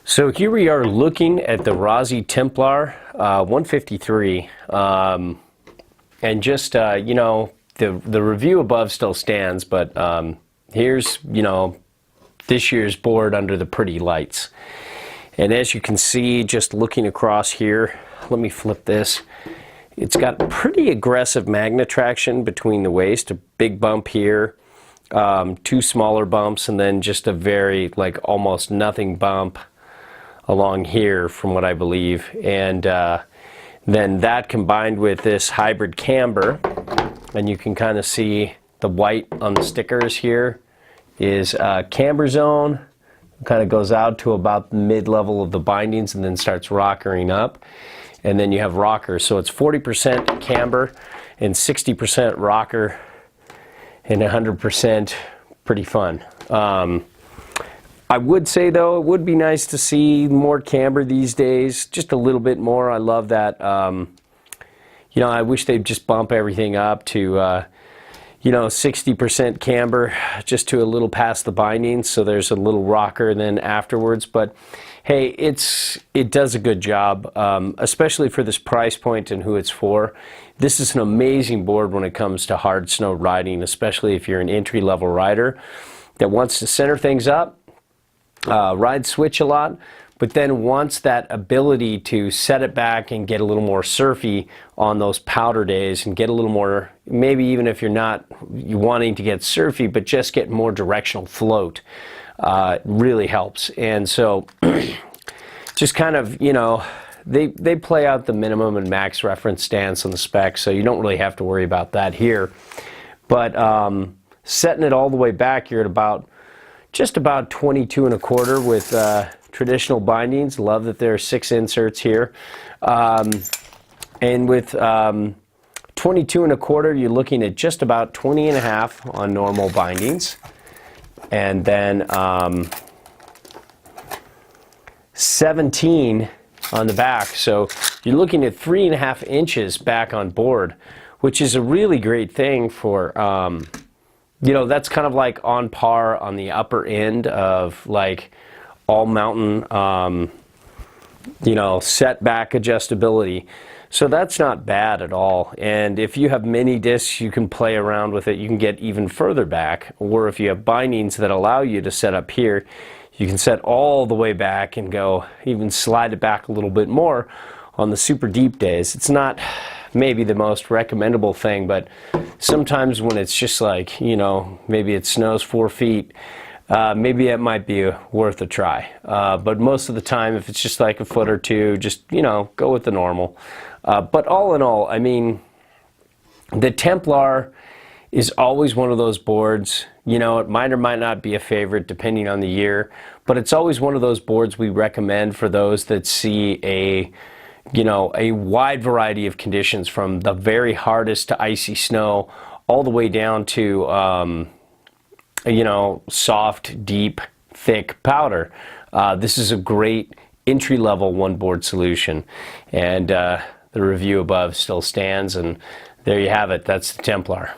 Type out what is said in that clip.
So here we are looking at the Rossignol Templar 153, and just you know, the review above still stands, but here's, you know, this year's board under the pretty lights. And as you can see, just looking across here, let me flip this. It's got pretty aggressive Magna traction between the waist, a big bump here, two smaller bumps, and then just a very, like, almost nothing bump along here from what I believe. And then that combined with this hybrid camber, and you can kind of see the white on the stickers here is camber zone. Kind of goes out to about the mid-level of the bindings and then starts rockering up. And then you have rocker, so it's 40% camber and 60% rocker and 100% pretty fun. I would say, though, it would be nice to see more camber these days, just a little bit more. I love that. You know, I wish they'd just bump everything up to, you know, 60% camber, just to a little past the bindings, so there's a little rocker then afterwards. But hey, it does a good job, especially for this price point and who it's for. This is an amazing board when it comes to hard snow riding, especially if you're an entry-level rider that wants to center things up, ride switch a lot, but then wants that ability to set it back and get a little more surfy on those powder days and get a little more, maybe even if you're not wanting to get surfy, but just get more directional float. Really helps. And so just kind of, you know, they play out the minimum and max reference stance on the specs, so you don't really have to worry about that here. But setting it all the way back, you're at just about 22 1/4 with traditional bindings. Love that there are 6 inserts here. And with 22 1/4, you're looking at just about 20 1/2 on normal bindings. And then 17 on the back. So you're looking at 3 1/2 inches back on board, which is a really great thing for, you know, that's kind of like on par on the upper end of like all mountain, you know, setback adjustability. So that's not bad at all. And if you have mini discs, you can play around with it. You can get even further back. Or if you have bindings that allow you to set up here, you can set all the way back and go, even slide it back a little bit more on the super deep days. It's not maybe the most recommendable thing, but sometimes when it's just like, you know, maybe it snows 4 feet, maybe it might be worth a try. But most of the time, if it's just like a foot or two, just, you know, go with the normal. But all in all, I mean, the Templar is always one of those boards, you know, it might or might not be a favorite depending on the year, but it's always one of those boards we recommend for those that see a, you know, a wide variety of conditions, from the very hardest to icy snow all the way down to, you know, soft, deep, thick powder. This is a great entry-level one-board solution, and the review above still stands, and there you have it. That's the Templar.